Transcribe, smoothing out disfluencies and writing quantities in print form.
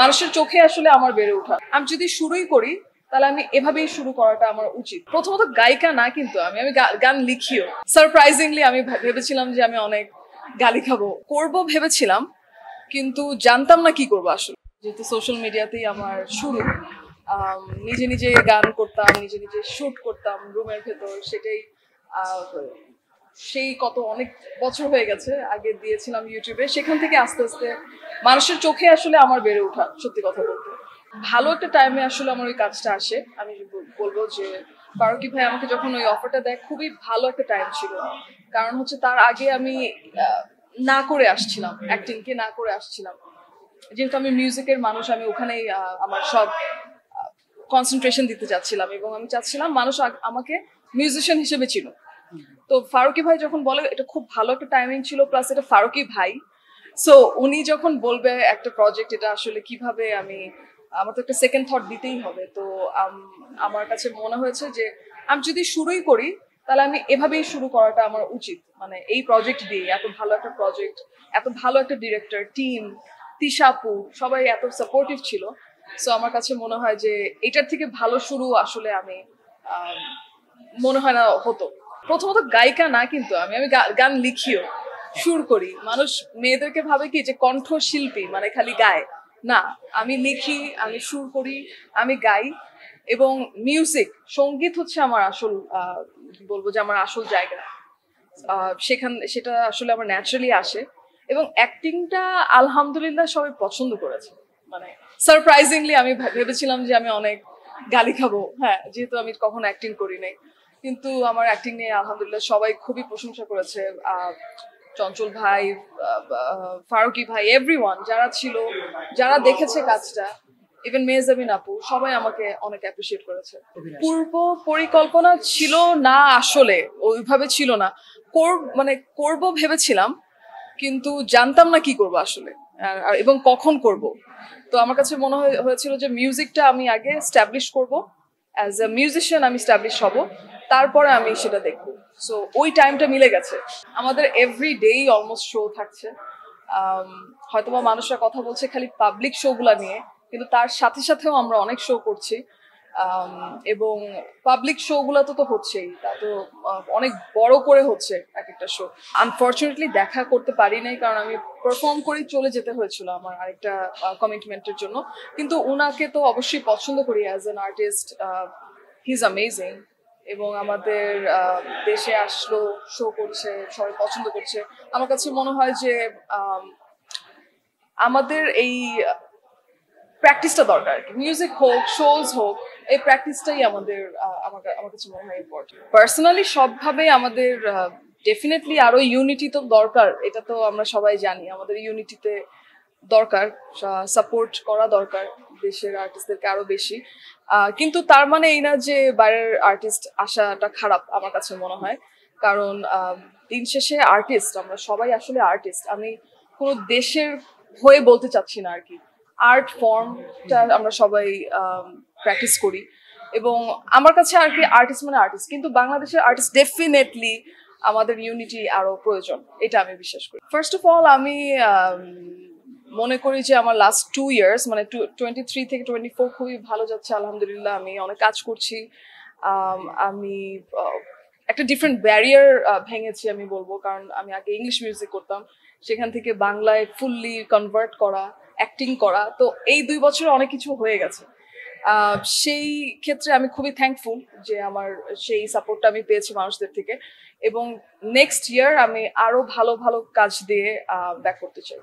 মানুষের চোখে আসলে আমার বেড়ে ওঠা। আমি যদি শুরুই করি তাহলে আমি এভাবেই শুরু করাটা আমার উচিত। প্রথমত গায়িকা না, কিন্তু আমি আমি গান লিখিও। সারপ্রাইজিংলি আমি ভেবেছিলাম যে আমি অনেক গালি খাবো, করব ভেবেছিলাম, কিন্তু জানতাম না কি করবো আসলে। যেহেতু সোশ্যাল মিডিয়াতেই আমার শুরু, নিজে নিজে গান করতাম, নিজে নিজে শুট করতাম রুমের ভেতর, সেটাই সেই কত অনেক বছর হয়ে গেছে আগে দিয়েছিলাম ইউটিউবে। সেখান থেকে আস্তে আস্তে মানুষের চোখে আসলে আমার বেড়ে ওঠা, সত্যি কথা বলতে। ভালো একটা টাইমে আসলে আমার ওই কাজটা আসে। আমি বলবো যে ফারুকী ভাই আমাকে যখন ওই অফারটা দেয়, খুবই ভালো একটা টাইম ছিল। কারণ হচ্ছে তার আগে আমি না করে আসছিলাম, অ্যাক্টিংকে না করে আসছিলাম। যেহেতু আমি মিউজিকের মানুষ, আমি ওখানেই আমার সব কনসেন্ট্রেশন দিতে চাচ্ছিলাম, এবং আমি চাচ্ছিলাম মানুষ আমাকে মিউজিশিয়ান হিসেবে ছিল। তো ফারুকী ভাই যখন বলে, এটা খুব ভালো একটা টাইমিং ছিল, প্লাস এটা ফারুকী ভাই। সো উনি যখন বলবে একটা প্রজেক্ট, এটা আসলে কিভাবে আমি, আমার তো একটা সেকেন্ড থট দিতেই হবে। তো আমার কাছে মনে হয়েছে যে আমি যদি শুরুই করি তাহলে আমি এভাবেই শুরু করাটা আমার উচিত। মানে এই প্রজেক্ট দিয়ে, এত ভালো একটা প্রজেক্ট, এত ভালো একটা ডিরেক্টর টিম, তিশাপু সবাই এত সাপোর্টিভ ছিল। সো আমার কাছে মনে হয় যে এটার থেকে ভালো শুরু আসলে আমি মনে হয় না হতো। প্রথমত গায়িকা না, কিন্তু আমি আমি গান লিখিও, সুর করি। মানুষ মেয়েদেরকে ভাবে কি যে কণ্ঠশিল্পী মানে খালি গায়। না, আমি লিখি, আমি সুর করি, আমি গাই, এবং মিউজিক, সঙ্গীত হচ্ছে আমার আসল, বলবো যে আমার আসল জায়গা। সেটা আসলে আমার ন্যাচারালি আসে, এবং অ্যাক্টিংটা আলহামদুলিল্লাহ সবাই পছন্দ করেছে। মানে সারপ্রাইজিংলি আমি ভেবেছিলাম যে আমি অনেক গালি খাবো, হ্যাঁ, যেহেতু আমি কখনো অ্যাক্টিং করি নাই। কিন্তু আমার অ্যাক্টিং নিয়ে আলহামদুলিল্লাহ সবাই খুবই প্রশংসা করেছে। চঞ্চল ভাই, ফারুকী ভাই, এভরিওয়ান যারা ছিল, যারা দেখেছে কাজটা, ইভেন মেহজাবিন আপু, সবাই আমাকে অনেক অ্যাপ্রিসিয়েট করেছে। পূর্ব পরিকল্পনা ছিল না, আসলে ওইভাবে ছিল না। মানে করব ভেবেছিলাম, কিন্তু জানতাম না কি করব আসলে, এবং কখন করব। তো আমার কাছে মনে হয়েছিল যে মিউজিকটা আমি আগে স্ট্যাবলিশ করব, অ্যাজ এ মিউজিশিয়ান আমি স্ট্যাবলিশ হব, তারপরে আমি সেটা দেখবো। সো ওই টাইমটা মিলে গেছে। আমাদের এভরি ডেই অলমোস্ট শো থাকছে। হয়তোবা মানুষরা কথা বলছে খালি পাবলিক শো গুলা নিয়ে, কিন্তু তার সাথে সাথেও আমরা অনেক শো করছি। এবং পাবলিক শো গুলো তো হচ্ছেই, তা তো অনেক বড় করে হচ্ছে এক একটা শো। আনফর্চুনেটলি দেখা করতে পারি নাই, কারণ আমি পারফর্ম করেই চলে যেতে হয়েছিল আমার আরেকটা কমিটমেন্টের জন্য। কিন্তু উনাকে তো অবশ্যই পছন্দ করি as an artist. He is amazing, এবং আমাদের দেশে আসলো, শো করছে, সবাই পছন্দ করছে। আমার কাছে মনে হয় যে আমাদের এই প্র্যাকটিসটা দরকার। মিউজিক হোক, শোজ হোক, এই প্র্যাকটিসটাই আমাদের আমার কাছে মনে হয় ইম্পর্টেন্ট। পার্সোনালি সবভাবে আমাদের ডেফিনেটলি আরো ইউনিটি তো দরকার, এটা তো আমরা সবাই জানি। আমাদের ইউনিটিতে দরকার, সাপোর্ট করা দরকার দেশের আর্টিস্টদেরকে আরো বেশি। কিন্তু তার মানে এই না যে বাইরের আর্টিস্ট আসাটা খারাপ, আমার কাছে মনে হয়। কারণ দিন শেষে আর্টিস্ট, আমরা সবাই আসলে আর্টিস্ট। আমি কোনো দেশের হয়ে বলতে চাচ্ছি না আর কি। আর্ট ফর্মটা আমরা সবাই প্র্যাকটিস করি, এবং আমার কাছে আর কি আর্টিস্ট মানে আর্টিস্ট, কিন্তু বাংলাদেশের আর্টিস্ট ডেফিনেটলি আমাদের ইউনিটি আরো প্রয়োজন, এটা আমি বিশ্বাস করি। ফার্স্ট অফ অল আমি মনে করি যে আমার লাস্ট 2 ইয়ার্স, মানে 23 থেকে 24 খুবই ভালো যাচ্ছে আলহামদুলিল্লাহ। আমি অনেক কাজ করছি। আমি একটা ডিফারেন্ট ব্যারিয়ার ভেঙেছি আমি বলবো, কারণ আমি আগে ইংলিশ মিউজিক করতাম, সেখান থেকে বাংলায় ফুললি কনভার্ট করা, অ্যাক্টিং করা। তো এই 2 বছরে অনেক কিছু হয়ে গেছে। সেই ক্ষেত্রে আমি খুবই থ্যাঙ্কফুল যে আমার সেই সাপোর্টটা আমি পেয়েছি মানুষদের থেকে, এবং নেক্সট ইয়ার আমি আরো ভালো ভালো কাজ দিয়ে ব্যাক করতে চাই।